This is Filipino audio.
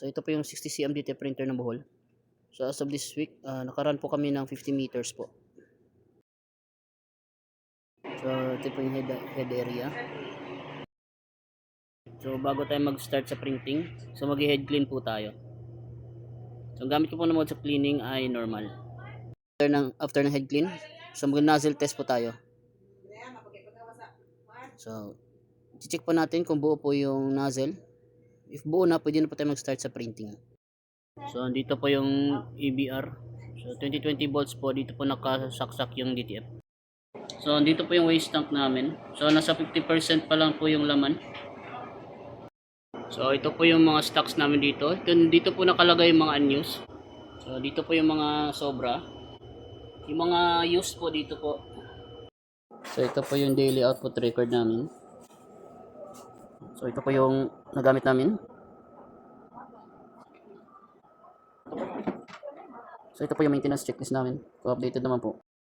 So ito po yung 60 cm DTF printer ng Bohol. So as of this week, nakarun po kami ng 50 meters po. So ito po yung head area. So bago tayo mag-start sa printing, so mag-head clean po tayo. So ang gamit ko po na mode sa cleaning ay normal. After ng head clean, so mag-nozzle test po tayo. So i-check po natin kung buo po yung nozzle. If buo na, pwede na po tayo mag-start sa printing. So dito po yung EBR. So 2020 volts po, dito po nakasaksak yung DTF. So dito po yung waste tank namin. So nasa 50% pa lang po yung laman. So ito po yung mga stocks namin dito. Dito po nakalagay yung mga unused. So dito po yung mga sobra. Yung mga used po dito po. So ito po yung daily output record namin. So ito po yung nagamit namin. So ito po yung maintenance checklist namin. So updated naman po.